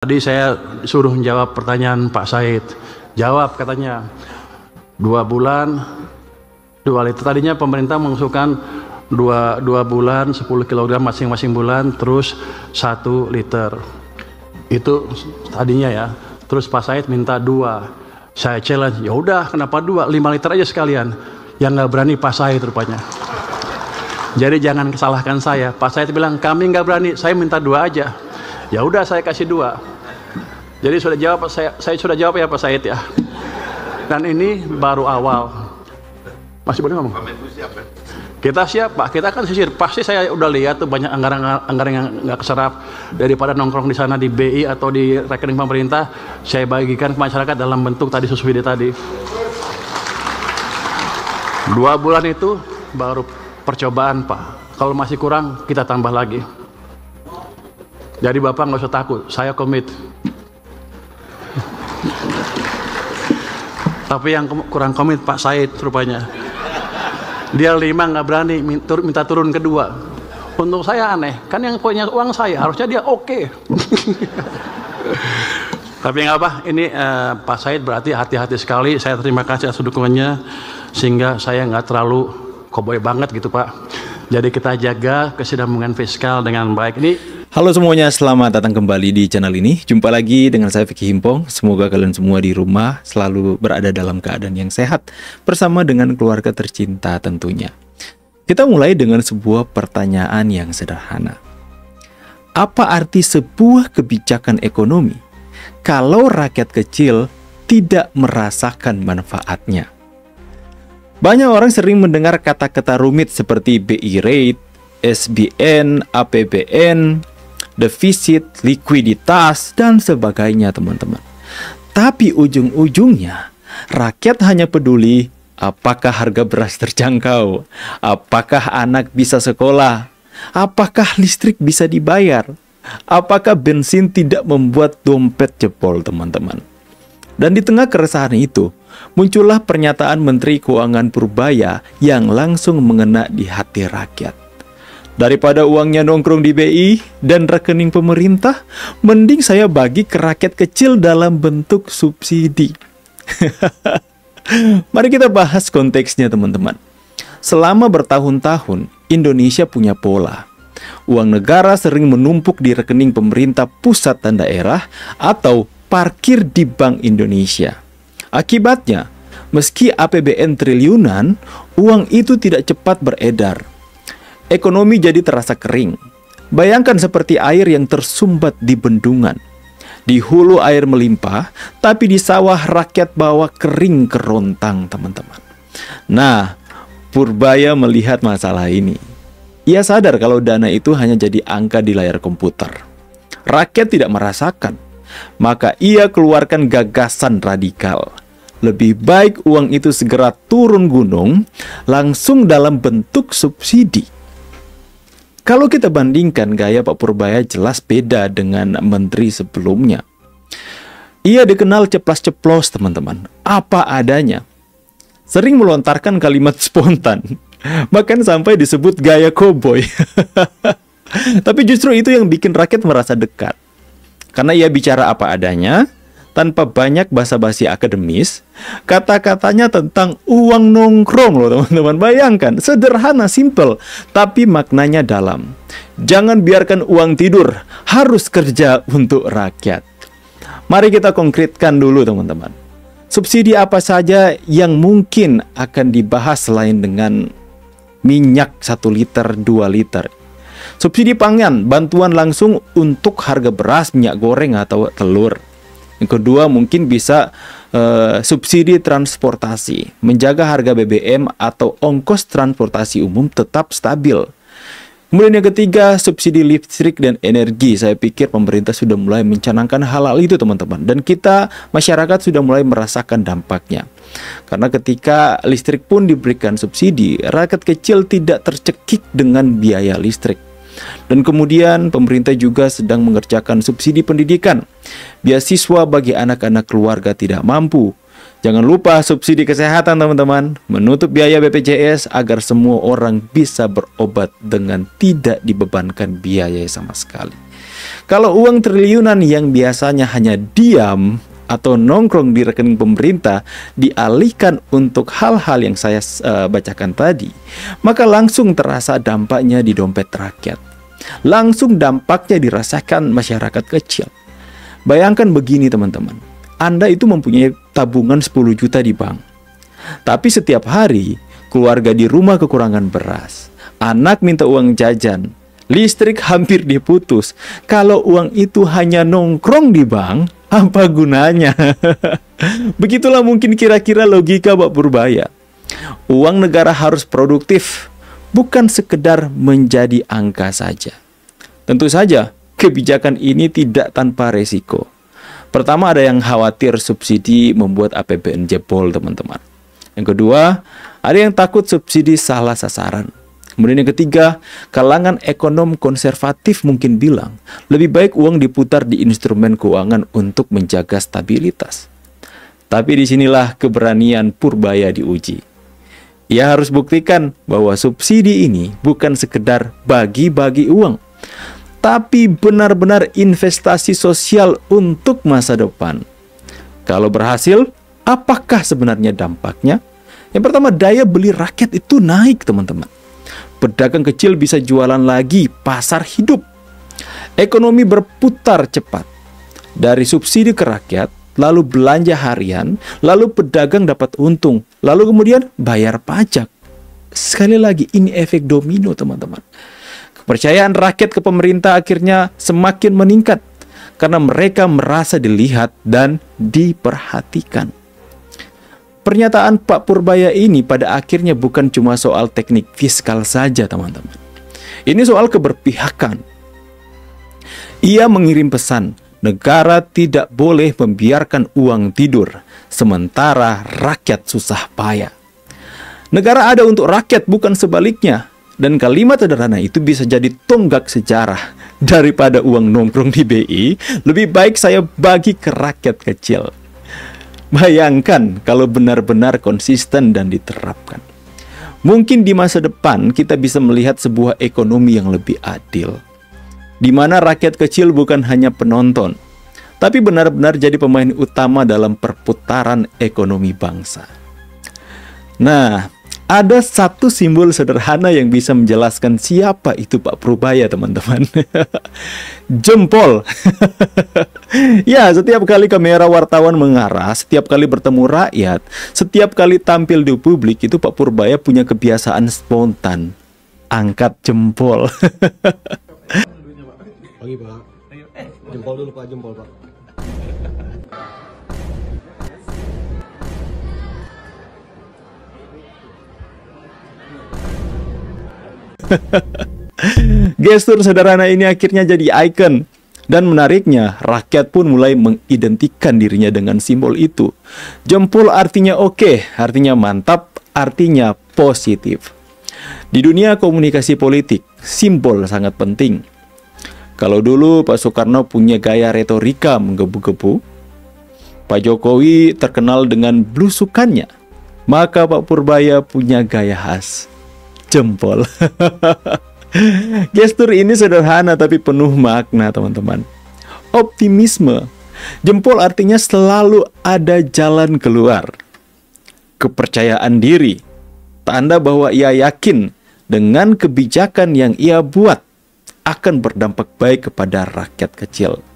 Tadi saya suruh menjawab pertanyaan Pak Said. Jawab katanya 2 bulan 2 liter. Tadinya pemerintah mengusulkan 2 bulan 10 kg masing-masing bulan, terus 1 liter. Itu tadinya ya. Terus Pak Said minta 2. Saya challenge, ya udah kenapa 2? 5 liter aja sekalian. Yang nggak berani Pak Said rupanya. Jadi jangan salahkan saya. Pak Said bilang kami nggak berani, saya minta 2 aja. Ya udah saya kasih 2. Jadi sudah jawab, saya sudah jawab ya Pak Said ya. Dan ini baru awal. Masih boleh ngomong? Kita siap Pak, kita kan sisir. Pasti saya udah lihat tuh banyak anggaran yang nggak keserap. Daripada nongkrong di sana di BI atau di rekening pemerintah, saya bagikan ke masyarakat dalam bentuk tadi subsidi tadi. 2 bulan itu baru percobaan Pak. Kalau masih kurang kita tambah lagi. Jadi Bapak nggak usah takut, saya komit. Tapi yang kurang komit Pak Said rupanya. Dia 5 nggak berani, minta turun ke 2. Untuk saya aneh, kan yang punya uang saya, harusnya dia oke. Tapi nggak apa, ini Pak Said berarti hati-hati sekali. Saya terima kasih atas dukungannya, sehingga saya nggak terlalu koboi banget gitu Pak. Jadi kita jaga kesinambungan fiskal dengan baik. Ini Halo semuanya, selamat datang kembali di channel ini. Jumpa lagi dengan saya Vicky Himpong. Semoga kalian semua di rumah selalu berada dalam keadaan yang sehat bersama dengan keluarga tercinta tentunya. Kita mulai dengan sebuah pertanyaan yang sederhana. Apa arti sebuah kebijakan ekonomi kalau rakyat kecil tidak merasakan manfaatnya? Banyak orang sering mendengar kata-kata rumit seperti BI rate, SBN, APBN, defisit, likuiditas, dan sebagainya teman-teman. Tapi ujung-ujungnya, rakyat hanya peduli apakah harga beras terjangkau, apakah anak bisa sekolah, apakah listrik bisa dibayar, apakah bensin tidak membuat dompet jebol teman-teman. Dan di tengah keresahan itu, muncullah pernyataan Menteri Keuangan Purbaya yang langsung mengena di hati rakyat. Daripada uangnya nongkrong di BI dan rekening pemerintah, mending saya bagi ke rakyat kecil dalam bentuk subsidi. Mari kita bahas konteksnya teman-teman. Selama bertahun-tahun, Indonesia punya pola. Uang negara sering menumpuk di rekening pemerintah pusat dan daerah atau parkir di Bank Indonesia. Akibatnya, meski APBN triliunan, uang itu tidak cepat beredar. Ekonomi jadi terasa kering. Bayangkan seperti air yang tersumbat di bendungan. Di hulu air melimpah, tapi di sawah rakyat bawah kering kerontang, teman-teman. Nah, Purbaya melihat masalah ini. Ia sadar kalau dana itu hanya jadi angka di layar komputer. Rakyat tidak merasakan. Maka ia keluarkan gagasan radikal. Lebih baik uang itu segera turun gunung, langsung dalam bentuk subsidi. Kalau kita bandingkan, gaya Pak Purbaya jelas beda dengan menteri sebelumnya. Ia dikenal ceplas-ceplos teman-teman, apa adanya. Sering melontarkan kalimat spontan, bahkan sampai disebut gaya koboi. Tapi justru itu yang bikin rakyat merasa dekat. Karena ia bicara apa adanya, tanpa banyak basa-basi akademis, kata-katanya tentang uang nongkrong loh teman-teman. Bayangkan, sederhana, simple, tapi maknanya dalam. Jangan biarkan uang tidur, harus kerja untuk rakyat. Mari kita konkretkan dulu teman-teman. Subsidi apa saja yang mungkin akan dibahas selain dengan minyak 1 liter, 2 liter. Subsidi pangan, bantuan langsung untuk harga beras, minyak goreng, atau telur. Yang kedua mungkin bisa subsidi transportasi, menjaga harga BBM atau ongkos transportasi umum tetap stabil. Kemudian yang ketiga, subsidi listrik dan energi. Saya pikir pemerintah sudah mulai mencanangkan hal-hal itu teman-teman. Dan kita, masyarakat sudah mulai merasakan dampaknya. Karena ketika listrik pun diberikan subsidi, rakyat kecil tidak tercekik dengan biaya listrik. Dan kemudian pemerintah juga sedang mengerjakan subsidi pendidikan, beasiswa bagi anak-anak keluarga tidak mampu. Jangan lupa subsidi kesehatan teman-teman, menutup biaya BPJS agar semua orang bisa berobat dengan tidak dibebankan biaya sama sekali. Kalau uang triliunan yang biasanya hanya diam atau nongkrong di rekening pemerintah dialihkan untuk hal-hal yang saya bacakan tadi, maka langsung terasa dampaknya di dompet rakyat. Langsung dampaknya dirasakan masyarakat kecil. Bayangkan begini teman-teman, Anda itu mempunyai tabungan 10 juta di bank. Tapi setiap hari, keluarga di rumah kekurangan beras, anak minta uang jajan, listrik hampir diputus. Kalau uang itu hanya nongkrong di bank, apa gunanya? Begitulah mungkin kira-kira logika Pak Purbaya. Uang negara harus produktif, bukan sekedar menjadi angka saja. Tentu saja, kebijakan ini tidak tanpa resiko. Pertama, ada yang khawatir subsidi membuat APBN jebol, teman-teman. Yang kedua, ada yang takut subsidi salah sasaran. Kemudian yang ketiga, kalangan ekonom konservatif mungkin bilang, lebih baik uang diputar di instrumen keuangan untuk menjaga stabilitas. Tapi disinilah keberanian Purbaya diuji. Ia harus buktikan bahwa subsidi ini bukan sekedar bagi-bagi uang, tapi benar-benar investasi sosial untuk masa depan. Kalau berhasil, apakah sebenarnya dampaknya? Yang pertama, daya beli rakyat itu naik, teman-teman. Pedagang kecil bisa jualan lagi, pasar hidup. Ekonomi berputar cepat. Dari subsidi ke rakyat, lalu belanja harian, lalu pedagang dapat untung, lalu kemudian bayar pajak. Sekali lagi, ini efek domino, teman-teman. Kepercayaan rakyat ke pemerintah akhirnya semakin meningkat karena mereka merasa dilihat dan diperhatikan. Pernyataan Pak Purbaya ini pada akhirnya bukan cuma soal teknik fiskal saja, teman-teman. Ini soal keberpihakan. Ia mengirim pesan, negara tidak boleh membiarkan uang tidur, sementara rakyat susah payah. Negara ada untuk rakyat, bukan sebaliknya. Dan kalimat sederhana itu bisa jadi tonggak sejarah. Daripada uang nongkrong di BI, lebih baik saya bagi ke rakyat kecil. Bayangkan kalau benar-benar konsisten dan diterapkan. Mungkin di masa depan kita bisa melihat sebuah ekonomi yang lebih adil, di mana rakyat kecil bukan hanya penonton, tapi benar-benar jadi pemain utama dalam perputaran ekonomi bangsa. Nah, ada satu simbol sederhana yang bisa menjelaskan siapa itu Pak Purbaya, teman-teman. Jempol. Ya, setiap kali kamera wartawan mengarah, setiap kali bertemu rakyat, setiap kali tampil di publik, itu Pak Purbaya punya kebiasaan spontan. Angkat jempol. Pagi, Pak. Jempol dulu, Pak. Jempol, Pak. Gestur sederhana ini akhirnya jadi ikon. Dan menariknya, rakyat pun mulai mengidentikan dirinya dengan simbol itu. Jempol artinya oke, artinya mantap, artinya positif. Di dunia komunikasi politik, simbol sangat penting. Kalau dulu Pak Soekarno punya gaya retorika menggebu-gebu, Pak Jokowi terkenal dengan blusukannya, maka Pak Purbaya punya gaya khas, jempol. Gestur ini sederhana tapi penuh makna, teman-teman. Optimisme. Jempol artinya selalu ada jalan keluar. Kepercayaan diri. Tanda bahwa ia yakin dengan kebijakan yang ia buat akan berdampak baik kepada rakyat kecil.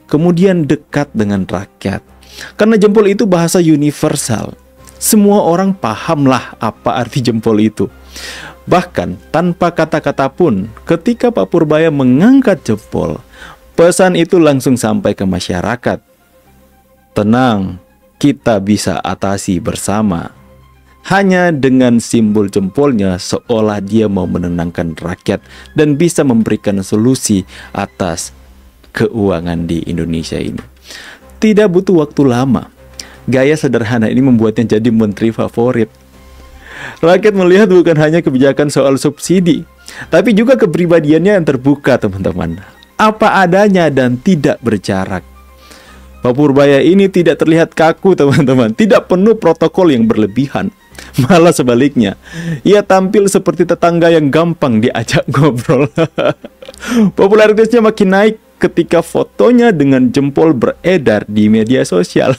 Kemudian dekat dengan rakyat. Karena jempol itu bahasa universal. Semua orang pahamlah apa arti jempol itu. Bahkan tanpa kata-kata pun, ketika Pak Purbaya mengangkat jempol, pesan itu langsung sampai ke masyarakat. Tenang, kita bisa atasi bersama. Hanya dengan simbol jempolnya seolah dia mau menenangkan rakyat dan bisa memberikan solusi atas keuangan di Indonesia ini. Tidak butuh waktu lama. Gaya sederhana ini membuatnya jadi menteri favorit. Rakyat melihat bukan hanya kebijakan soal subsidi, tapi juga kepribadiannya yang terbuka, teman-teman. Apa adanya dan tidak berjarak. Pak Purbaya ini tidak terlihat kaku, teman-teman. Tidak penuh protokol yang berlebihan. Malah sebaliknya, ia tampil seperti tetangga yang gampang diajak ngobrol. Popularitasnya makin naik ketika fotonya dengan jempol beredar di media sosial.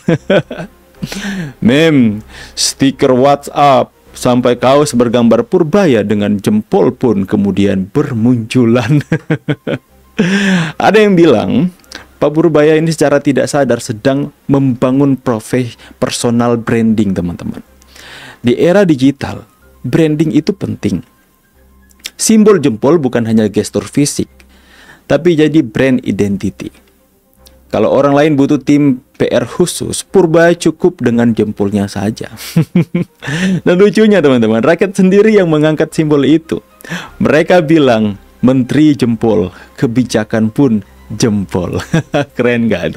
Meme, stiker WhatsApp, sampai kaos bergambar Purbaya dengan jempol pun kemudian bermunculan. Ada yang bilang Pak Purbaya ini secara tidak sadar sedang membangun personal branding, teman-teman. Di era digital, branding itu penting. Simbol jempol bukan hanya gestur fisik, tapi jadi brand identity. Kalau orang lain butuh tim PR khusus, Purbaya cukup dengan jempolnya saja. Dan lucunya teman-teman, rakyat sendiri yang mengangkat simbol itu. Mereka bilang, menteri jempol, kebijakan pun jempol. Keren gak?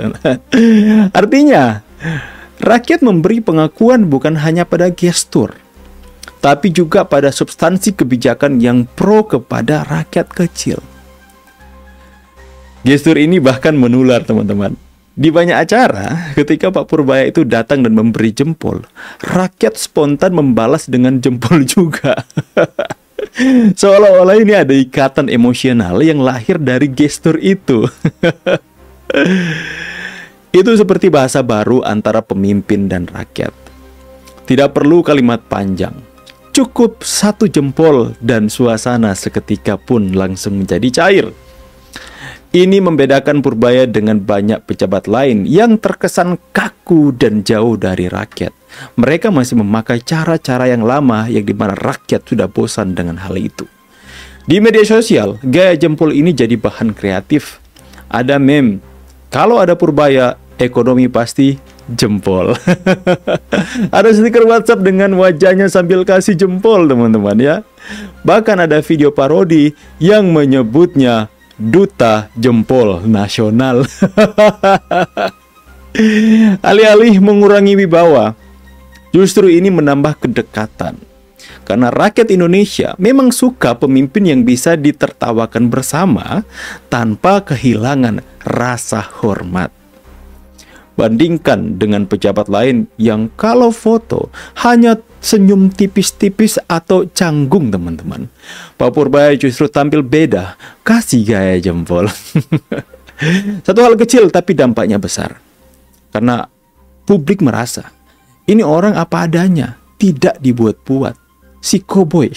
Artinya, rakyat memberi pengakuan bukan hanya pada gestur, tapi juga pada substansi kebijakan yang pro kepada rakyat kecil. Gestur ini bahkan menular, teman-teman. Di banyak acara, ketika Pak Purbaya itu datang dan memberi jempol, rakyat spontan membalas dengan jempol juga. Seolah-olah ini ada ikatan emosional yang lahir dari gestur itu. Itu seperti bahasa baru antara pemimpin dan rakyat. Tidak perlu kalimat panjang. Cukup satu jempol dan suasana seketika pun langsung menjadi cair. Ini membedakan Purbaya dengan banyak pejabat lain yang terkesan kaku dan jauh dari rakyat. Mereka masih memakai cara-cara yang lama yang dimana rakyat sudah bosan dengan hal itu. Di media sosial, gaya jempol ini jadi bahan kreatif. Ada meme, kalau ada Purbaya, ekonomi pasti jempol. Ada stiker WhatsApp dengan wajahnya sambil kasih jempol, teman-teman ya. Bahkan ada video parodi yang menyebutnya Duta Jempol Nasional. Alih-alih mengurangi wibawa, justru ini menambah kedekatan. Karena rakyat Indonesia memang suka pemimpin yang bisa ditertawakan bersama tanpa kehilangan rasa hormat. Bandingkan dengan pejabat lain yang kalau foto hanya senyum tipis-tipis atau canggung, teman-teman. Pak Purbaya justru tampil beda, kasih gaya jempol. Satu hal kecil tapi dampaknya besar. Karena publik merasa ini orang apa adanya, tidak dibuat-buat. Si koboi.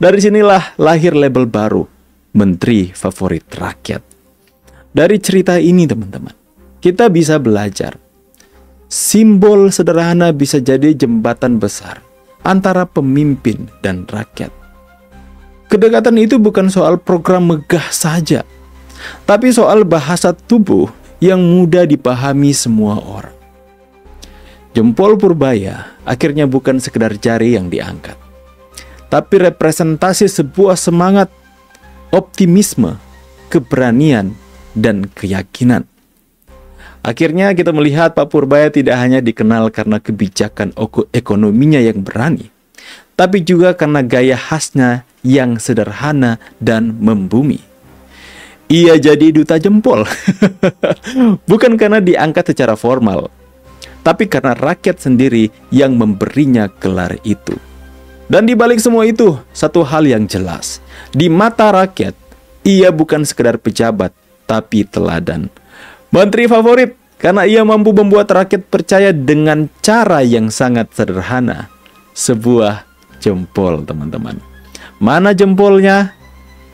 Dari sinilah lahir label baru, Menteri Favorit Rakyat. Dari cerita ini, teman-teman, kita bisa belajar. Simbol sederhana bisa jadi jembatan besar antara pemimpin dan rakyat. Kedekatan itu bukan soal program megah saja, tapi soal bahasa tubuh yang mudah dipahami semua orang. Jempol Purbaya akhirnya bukan sekedar jari yang diangkat, tapi representasi sebuah semangat, optimisme, keberanian, dan keyakinan. Akhirnya kita melihat Pak Purbaya tidak hanya dikenal karena kebijakan ekonominya yang berani, tapi juga karena gaya khasnya yang sederhana dan membumi. Ia jadi duta jempol, bukan karena diangkat secara formal, tapi karena rakyat sendiri yang memberinya gelar itu. Dan di balik semua itu, satu hal yang jelas, di mata rakyat, ia bukan sekedar pejabat, tapi teladan. Menteri favorit, karena ia mampu membuat rakyat percaya dengan cara yang sangat sederhana. Sebuah jempol, teman-teman. Mana jempolnya?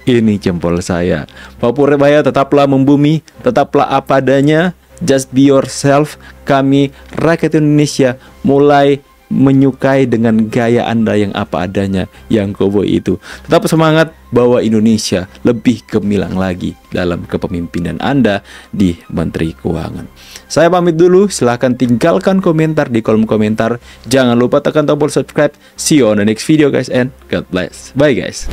Ini jempol saya. Pak Purbaya tetaplah membumi, tetaplah apa adanya. Just be yourself. Kami, rakyat Indonesia, mulai menyukai dengan gaya Anda yang apa adanya, yang koboi itu. Tetap semangat, bawa Indonesia lebih gemilang lagi dalam kepemimpinan Anda di Menteri Keuangan. Saya pamit dulu, silahkan tinggalkan komentar di kolom komentar. Jangan lupa tekan tombol subscribe. See you on the next video guys, and God bless. Bye guys.